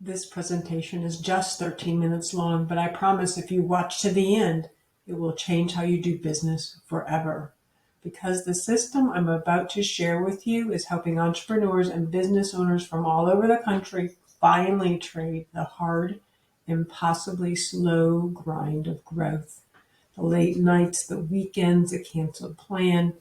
This presentation is just 13 minutes long, but I promise if you watch to the end, it will change how you do business forever. Because the system I'm about to share with you is helping entrepreneurs and business owners from all over the country finally trade the hard, impossibly slow grind of growth. The late nights, the weekends, a canceled plan,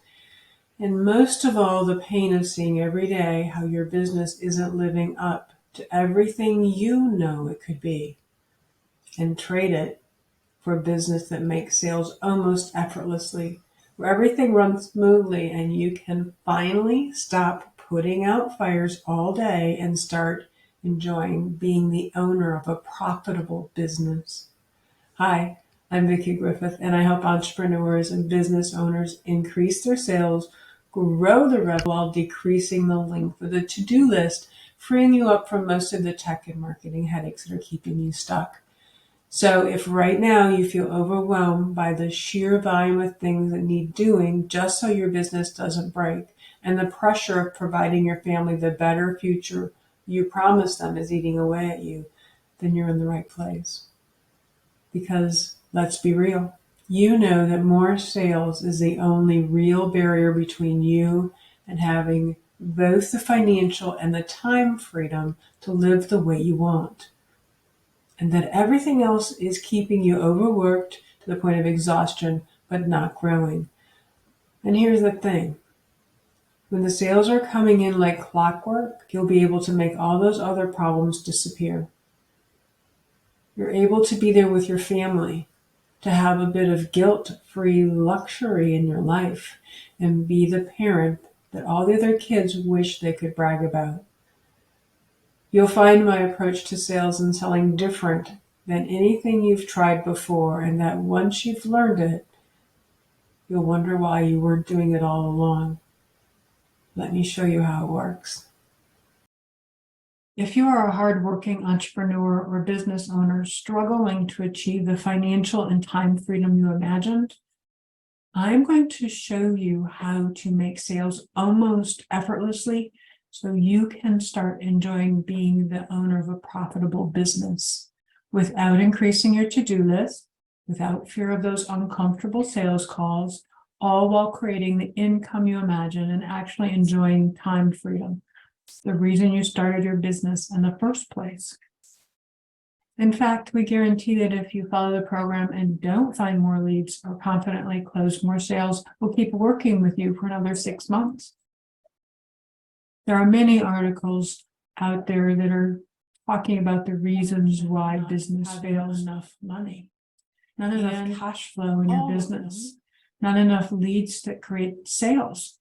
and most of all, the pain of seeing every day how your business isn't living up to everything you know it could be, and trade it for a business that makes sales almost effortlessly, where everything runs smoothly and you can finally stop putting out fires all day and start enjoying being the owner of a profitable business. Hi, I'm Vicki Griffith, and I help entrepreneurs and business owners increase their sales, grow the revenue while decreasing the length of the to-do list, freeing you up from most of the tech and marketing headaches that are keeping you stuck. So if right now you feel overwhelmed by the sheer volume of things that need doing just so your business doesn't break, and the pressure of providing your family the better future you promised them is eating away at you, then you're in the right place. Because let's be real, you know that more sales is the only real barrier between you and having both the financial and the time freedom to live the way you want. And that everything else is keeping you overworked to the point of exhaustion, but not growing. And here's the thing. When the sales are coming in like clockwork, you'll be able to make all those other problems disappear. You're able to be there with your family, to have a bit of guilt-free luxury in your life, and be the parent that all the other kids wish they could brag about. You'll find my approach to sales and selling different than anything you've tried before, and that once you've learned it, you'll wonder why you weren't doing it all along. Let me show you how it works. If you are a hardworking entrepreneur or business owner struggling to achieve the financial and time freedom you imagined, I'm going to show you how to make sales almost effortlessly so you can start enjoying being the owner of a profitable business without increasing your to-do list, without fear of those uncomfortable sales calls, all while creating the income you imagine and actually enjoying time freedom, the reason you started your business in the first place. In fact, we guarantee that if you follow the program and don't find more leads or confidently close more sales, we'll keep working with you for another 6 months. There are many articles out there that are talking about the reasons why business fails. Enough money, not enough cash flow in your business, not enough leads that create sales.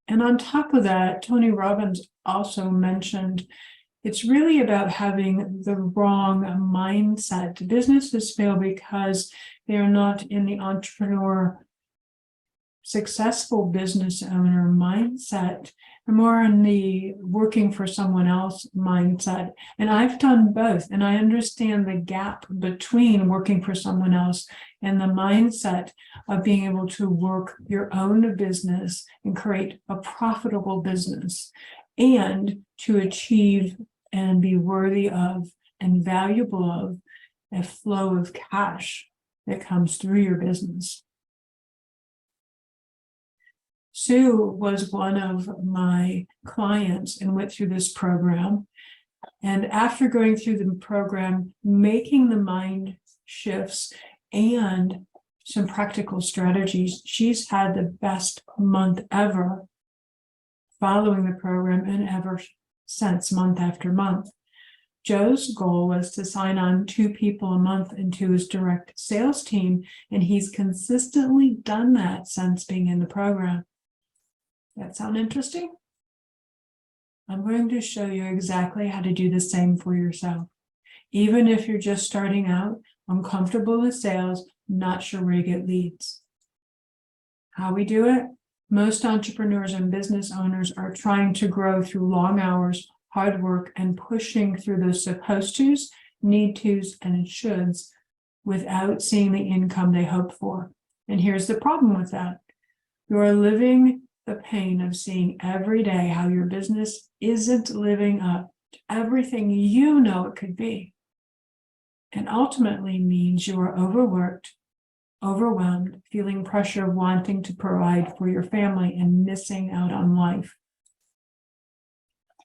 And on top of that, Tony Robbins also mentioned it's really about having the wrong mindset. Businesses fail because they are not in the entrepreneur, successful business owner mindset. They're more in the working for someone else mindset. And I've done both, and I understand the gap between working for someone else and the mindset of being able to work your own business and create a profitable business, and to achieve and be worthy of and valuable of a flow of cash that comes through your business. Sue was one of my clients and went through this program. And after going through the program, making the mind shifts and some practical strategies, she's had the best month ever following the program, and ever since, month after month. Joe's goal was to sign on 2 people a month into his direct sales team, and he's consistently done that since being in the program. That sound interesting? I'm going to show you exactly how to do the same for yourself. Even if you're just starting out, uncomfortable with sales, not sure where to get leads. How we do it? Most entrepreneurs and business owners are trying to grow through long hours, hard work, and pushing through those supposed tos, need tos, and shoulds without seeing the income they hope for. And here's the problem with that. You are living the pain of seeing every day how your business isn't living up to everything you know it could be. And ultimately means you are overworked, overwhelmed, feeling pressure of wanting to provide for your family and missing out on life.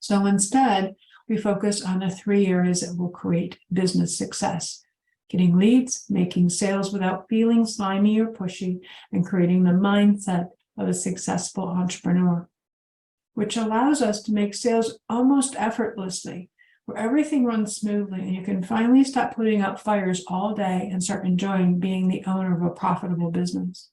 So instead, we focus on the 3 areas that will create business success: getting leads, making sales without feeling slimy or pushy, and creating the mindset of a successful entrepreneur, which allows us to make sales almost effortlessly, where everything runs smoothly and you can finally stop putting out fires all day and start enjoying being the owner of a profitable business,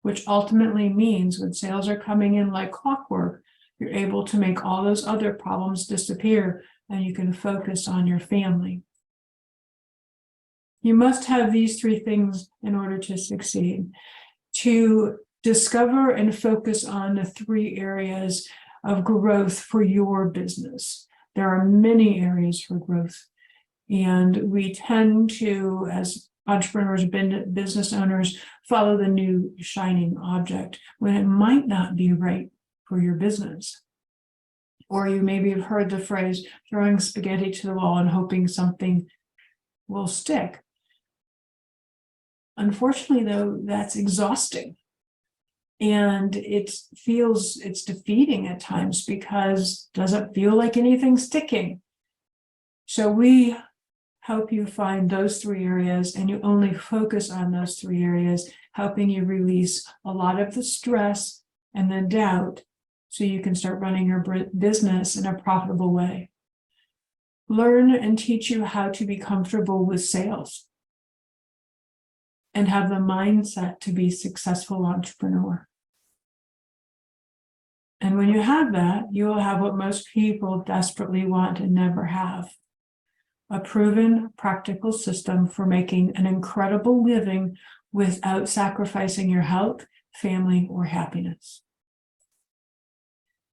which ultimately means when sales are coming in like clockwork, you're able to make all those other problems disappear and you can focus on your family. You must have these 3 things in order to succeed. To discover and focus on the 3 areas of growth for your business. There are many areas for growth, and we tend to, as entrepreneurs, business owners, follow the new shining object when it might not be right for your business. Or you maybe have heard the phrase, throwing spaghetti to the wall and hoping something will stick. Unfortunately, though, that's exhausting. And it's defeating at times because it doesn't feel like anything's sticking. So we help you find those 3 areas, and you only focus on those 3 areas, helping you release a lot of the stress and the doubt so you can start running your business in a profitable way. Learn and teach you how to be comfortable with sales and have the mindset to be a successful entrepreneur. And when you have that, you will have what most people desperately want and never have: a proven, practical system for making an incredible living without sacrificing your health, family, or happiness.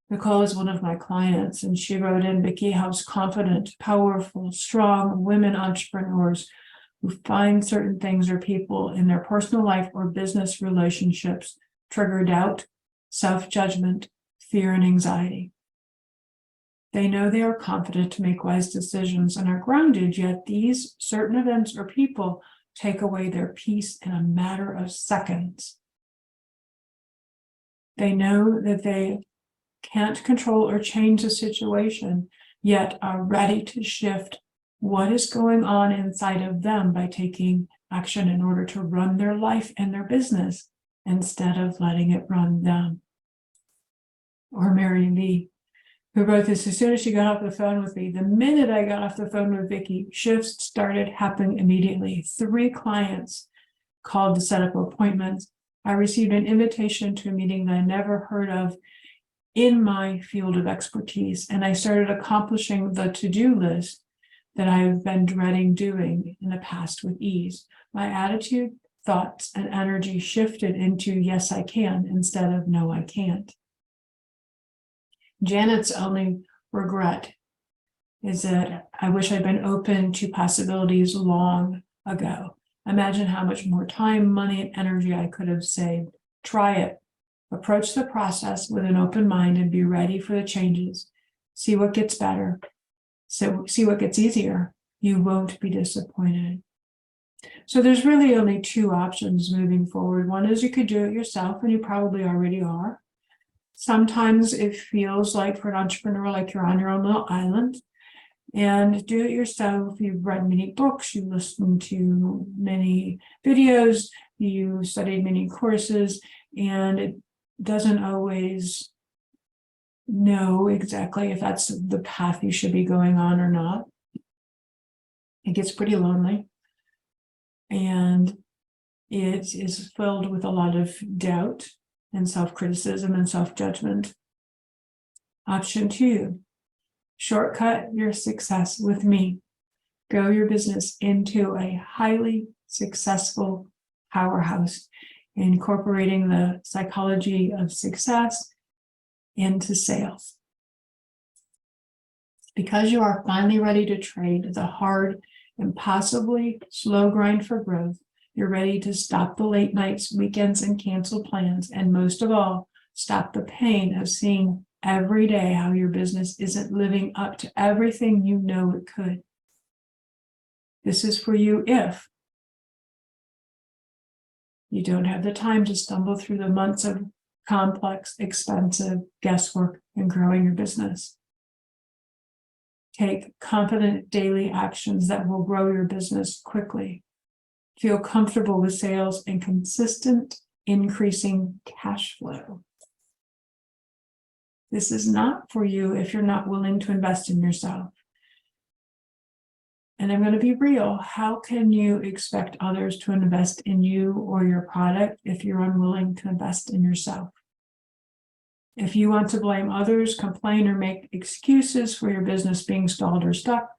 Nicole is one of my clients, and she wrote in, Vicki helps confident, powerful, strong women entrepreneurs who find certain things or people in their personal life or business relationships trigger doubt, self-judgment, fear, and anxiety. They know they are confident to make wise decisions and are grounded, yet these certain events or people take away their peace in a matter of seconds. They know that they can't control or change the situation, yet are ready to shift what is going on inside of them by taking action in order to run their life and their business instead of letting it run them. Or Mary Lee, who wrote this, as soon as she got off the phone with me, the minute I got off the phone with Vicki, shifts started happening immediately. 3 clients called to set up appointments. I received an invitation to a meeting that I never heard of in my field of expertise, and I started accomplishing the to-do list that I've been dreading doing in the past with ease. My attitude, thoughts, and energy shifted into yes, I can instead of no, I can't. Janet's only regret is that I wish I'd been open to possibilities long ago. Imagine how much more time, money, and energy I could have saved. Try it. Approach the process with an open mind and be ready for the changes. See what gets better. So see what gets easier. You won't be disappointed. So there's really only 2 options moving forward. One is you could do it yourself, and you probably already are. Sometimes it feels like, for an entrepreneur, like you're on your own little island. And do it yourself. You've read many books, you listened to many videos, you studied many courses, and it doesn't always know exactly if that's the path you should be going on or not. It gets pretty lonely, and it is filled with a lot of doubt and self-criticism and self-judgment. Option 2, shortcut your success with me. Grow your business into a highly successful powerhouse, incorporating the psychology of success into sales. Because you are finally ready to trade the hard, impossibly slow grind for growth, you're ready to stop the late nights, weekends, and cancel plans, and most of all, stop the pain of seeing every day how your business isn't living up to everything you know it could. This is for you if you don't have the time to stumble through the months of complex, expensive guesswork in growing your business. Take confident daily actions that will grow your business quickly. Feel comfortable with sales and consistent increasing cash flow. This is not for you if you're not willing to invest in yourself. And I'm going to be real. How can you expect others to invest in you or your product if you're unwilling to invest in yourself? If you want to blame others, complain, or make excuses for your business being stalled or stuck,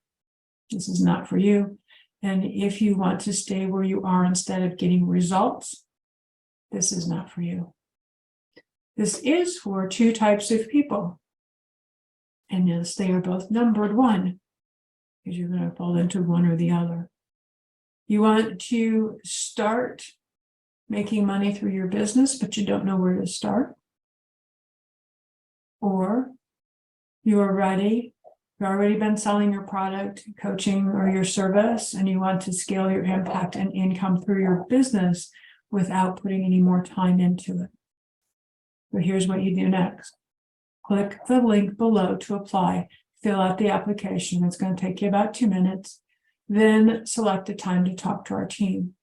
this is not for you. And if you want to stay where you are instead of getting results, this is not for you. This is for two types of people. And yes, they are both numbered 1, because you're going to fall into one or the other. You want to start making money through your business, but you don't know where to start. Or you are ready, you've already been selling your product, coaching, or your service, and you want to scale your impact and income through your business without putting any more time into it. So here's what you do next. Click the link below to apply. Fill out the application. It's going to take you about 2 minutes. Then select a time to talk to our team.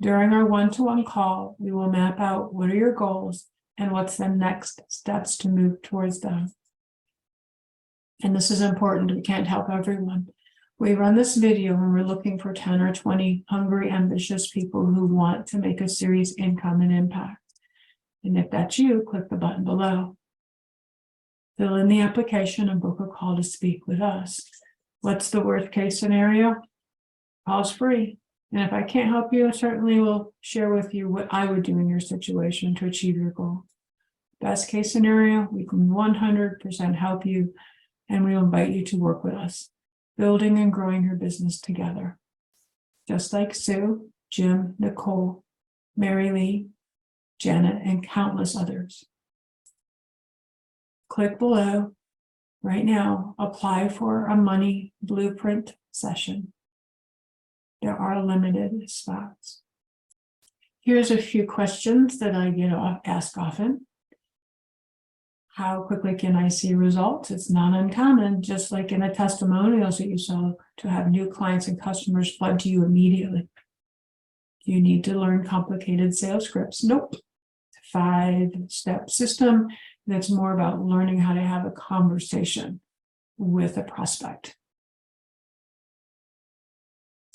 During our one-to-one call, we will map out what are your goals and what's the next steps to move towards them. And this is important. We can't help everyone. We run this video when we're looking for 10 or 20 hungry, ambitious people who want to make a serious income and impact. And if that's you, click the button below. Fill in the application and book a call to speak with us. What's the worst case scenario? Call's free. And if I can't help you, I certainly will share with you what I would do in your situation to achieve your goal. Best case scenario, we can 100% help you, and we will invite you to work with us, building and growing your business together. Just like Sue, Jim, Nicole, Mary Lee, Janet, and countless others. Click below right now, apply for a money blueprint session. There are limited spots. Here's a few questions that I get asked often. How quickly can I see results? It's not uncommon, just like in the testimonials that you saw, to have new clients and customers flood to you immediately. Do you need to learn complicated sales scripts? Nope. 5-step system that's more about learning how to have a conversation with a prospect.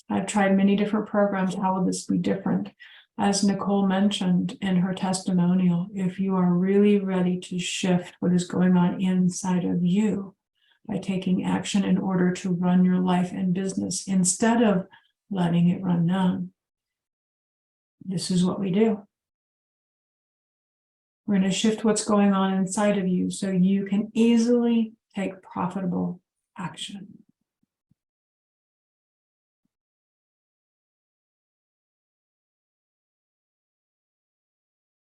I've tried many different programs. How will this be different? As Nicole mentioned in her testimonial, if you are really ready to shift what is going on inside of you by taking action in order to run your life and business instead of letting it run down, this is what we do. We're going to shift what's going on inside of you so you can easily take profitable action.